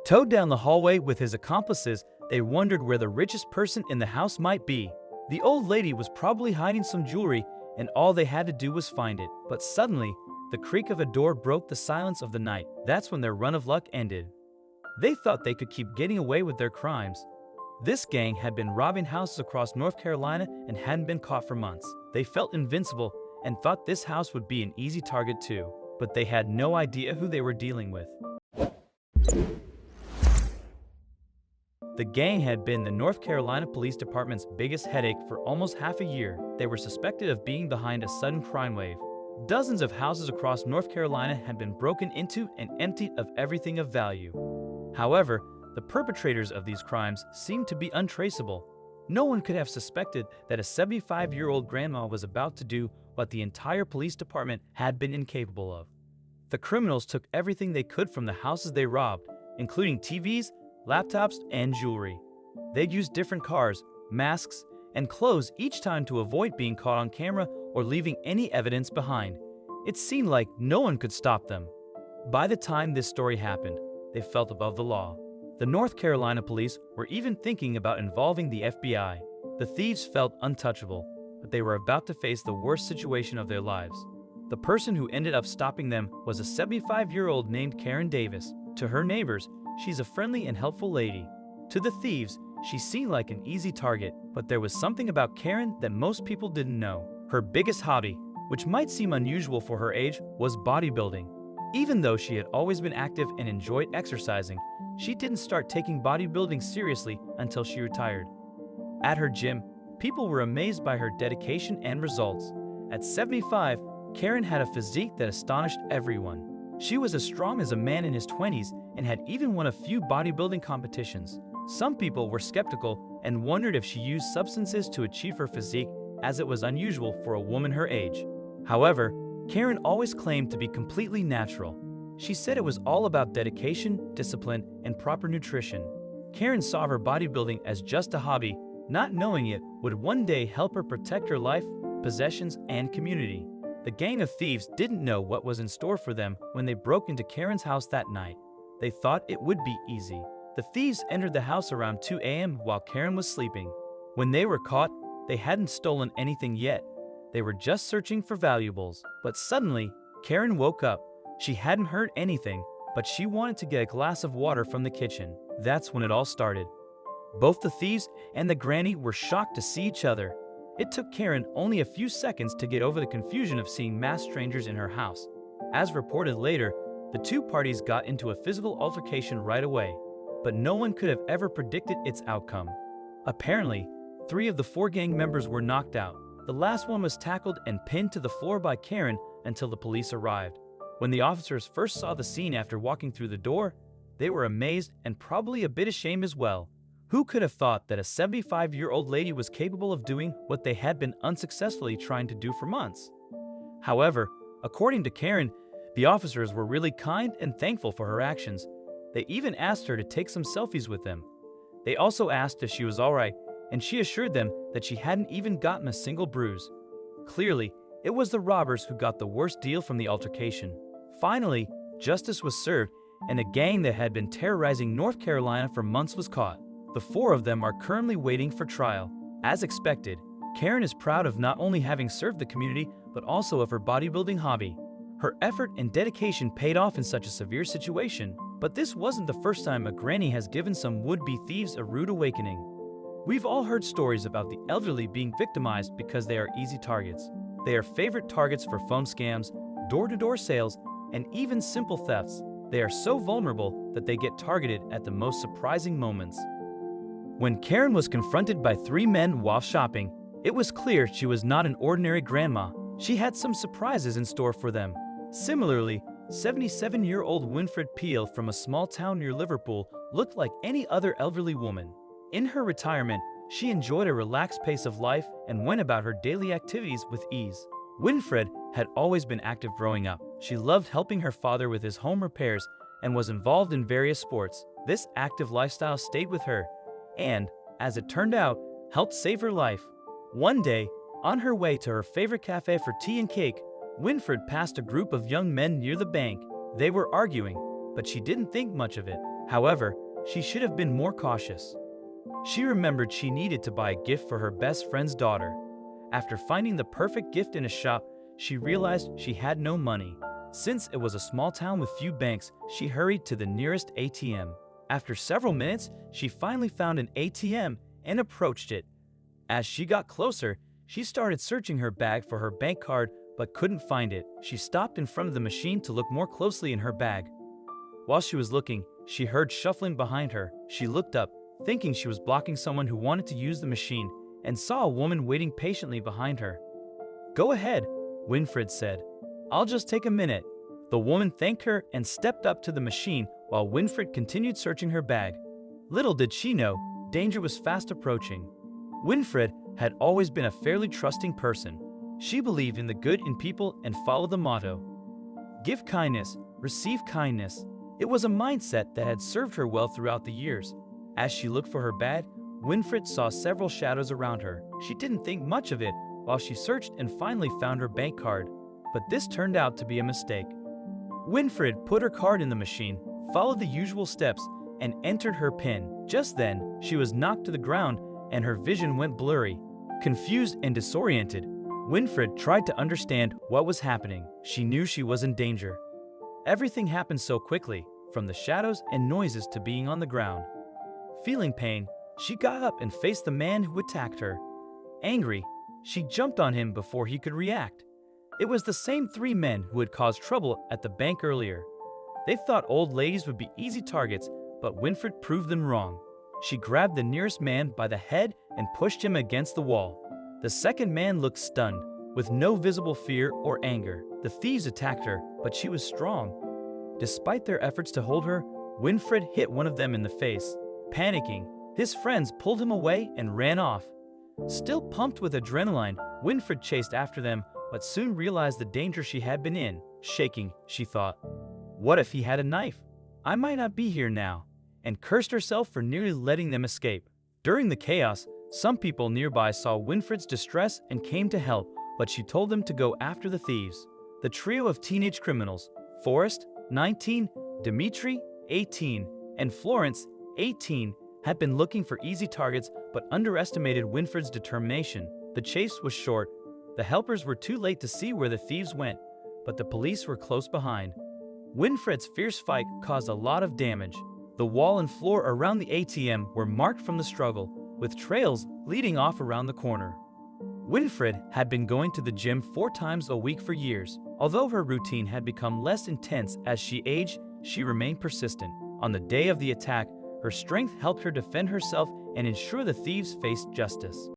Towed down the hallway with his accomplices, they wondered where the richest person in the house might be. The old lady was probably hiding some jewelry, and all they had to do was find it. But suddenly, the creak of a door broke the silence of the night. That's when their run of luck ended. They thought they could keep getting away with their crimes. This gang had been robbing houses across North Carolina and hadn't been caught for months. They felt invincible and thought this house would be an easy target too, but they had no idea who they were dealing with. The gang had been the North Carolina Police Department's biggest headache for almost half a year. They were suspected of being behind a sudden crime wave. Dozens of houses across North Carolina had been broken into and emptied of everything of value. However, the perpetrators of these crimes seemed to be untraceable. No one could have suspected that a 75-year-old grandma was about to do what the entire police department had been incapable of. The criminals took everything they could from the houses they robbed, including TVs, laptops, and jewelry. They'd use different cars, masks, and clothes each time to avoid being caught on camera or leaving any evidence behind. It seemed like no one could stop them. By the time this story happened, they felt above the law. The North Carolina police were even thinking about involving the FBI. The thieves felt untouchable, but they were about to face the worst situation of their lives. The person who ended up stopping them was a 75-year-old named Karen Davis. To her neighbors, she's a friendly and helpful lady. To the thieves, she seemed like an easy target, but there was something about Karen that most people didn't know. Her biggest hobby, which might seem unusual for her age, was bodybuilding. Even though she had always been active and enjoyed exercising, she didn't start taking bodybuilding seriously until she retired. At her gym, people were amazed by her dedication and results. At 75, Karen had a physique that astonished everyone. She was as strong as a man in his 20s and had even won a few bodybuilding competitions. Some people were skeptical and wondered if she used substances to achieve her physique, as it was unusual for a woman her age. However, Karen always claimed to be completely natural. She said it was all about dedication, discipline, and proper nutrition. Karen saw her bodybuilding as just a hobby, not knowing it would one day help her protect her life, possessions, and community. The gang of thieves didn't know what was in store for them when they broke into Karen's house that night. They thought it would be easy. The thieves entered the house around 2 a.m. while Karen was sleeping. When they were caught, they hadn't stolen anything yet. They were just searching for valuables. But suddenly, Karen woke up. She hadn't heard anything, but she wanted to get a glass of water from the kitchen. That's when it all started. Both the thieves and the granny were shocked to see each other. It took Karen only a few seconds to get over the confusion of seeing masked strangers in her house. As reported later, the two parties got into a physical altercation right away, but no one could have ever predicted its outcome. Apparently, 3 of the 4 gang members were knocked out. The last one was tackled and pinned to the floor by Karen until the police arrived. When the officers first saw the scene after walking through the door, they were amazed and probably a bit ashamed as well. Who could have thought that a 75-year-old lady was capable of doing what they had been unsuccessfully trying to do for months? However, according to Karen, the officers were really kind and thankful for her actions. They even asked her to take some selfies with them. They also asked if she was alright, and she assured them that she hadn't even gotten a single bruise. Clearly, it was the robbers who got the worst deal from the altercation. Finally, justice was served, and a gang that had been terrorizing North Carolina for months was caught. The 4 of them are currently waiting for trial. As expected, Karen is proud of not only having served the community, but also of her bodybuilding hobby. Her effort and dedication paid off in such a severe situation. But this wasn't the first time a granny has given some would-be thieves a rude awakening. We've all heard stories about the elderly being victimized because they are easy targets. They are favorite targets for phone scams, door-to-door sales, and even simple thefts. They are so vulnerable that they get targeted at the most surprising moments. When Karen was confronted by 3 men while shopping, it was clear she was not an ordinary grandma. She had some surprises in store for them. Similarly, 77-year-old Winfred Peel from a small town near Liverpool looked like any other elderly woman. In her retirement, she enjoyed a relaxed pace of life and went about her daily activities with ease. Winfred had always been active growing up. She loved helping her father with his home repairs and was involved in various sports. This active lifestyle stayed with her and, as it turned out, helped save her life. One day, on her way to her favorite cafe for tea and cake, Winfred passed a group of young men near the bank. They were arguing, but she didn't think much of it. However, she should have been more cautious. She remembered she needed to buy a gift for her best friend's daughter. After finding the perfect gift in a shop, she realized she had no money. Since it was a small town with few banks, she hurried to the nearest ATM. After several minutes, she finally found an ATM and approached it. As she got closer, she started searching her bag for her bank card but couldn't find it. She stopped in front of the machine to look more closely in her bag. While she was looking, she heard shuffling behind her. She looked up, thinking she was blocking someone who wanted to use the machine, and saw a woman waiting patiently behind her. "Go ahead," Winfred said. "I'll just take a minute." The woman thanked her and stepped up to the machine while Winfred continued searching her bag. Little did she know, danger was fast approaching. Winfred had always been a fairly trusting person. She believed in the good in people and followed the motto, "Give kindness, receive kindness." It was a mindset that had served her well throughout the years. As she looked for her bag, Winfred saw several shadows around her. She didn't think much of it while she searched and finally found her bank card. But this turned out to be a mistake. Winfred put her card in the machine, followed the usual steps, and entered her PIN. Just then, she was knocked to the ground and her vision went blurry. Confused and disoriented, Winfred tried to understand what was happening. She knew she was in danger. Everything happened so quickly, from the shadows and noises to being on the ground. Feeling pain, she got up and faced the man who attacked her. Angry, she jumped on him before he could react. It was the same three men who had caused trouble at the bank earlier. They thought old ladies would be easy targets, but Winfred proved them wrong. She grabbed the nearest man by the head and pushed him against the wall. The second man looked stunned, with no visible fear or anger. The thieves attacked her, but she was strong. Despite their efforts to hold her, Winfred hit one of them in the face. Panicking, his friends pulled him away and ran off. Still pumped with adrenaline, Winfred chased after them, but soon realized the danger she had been in. Shaking, she thought, "What if he had a knife? I might not be here now," and cursed herself for nearly letting them escape. During the chaos, some people nearby saw Winfred's distress and came to help, but she told them to go after the thieves. The trio of teenage criminals, Forrest, 19, Dimitri, 18, and Florence, 18, had been looking for easy targets but underestimated Winfred's determination. The chase was short. The helpers were too late to see where the thieves went, but the police were close behind. Winfred's fierce fight caused a lot of damage. The wall and floor around the ATM were marked from the struggle, with trails leading off around the corner. Winfred had been going to the gym 4 times a week for years. Although her routine had become less intense as she aged, she remained persistent. On the day of the attack, her strength helped her defend herself and ensure the thieves faced justice.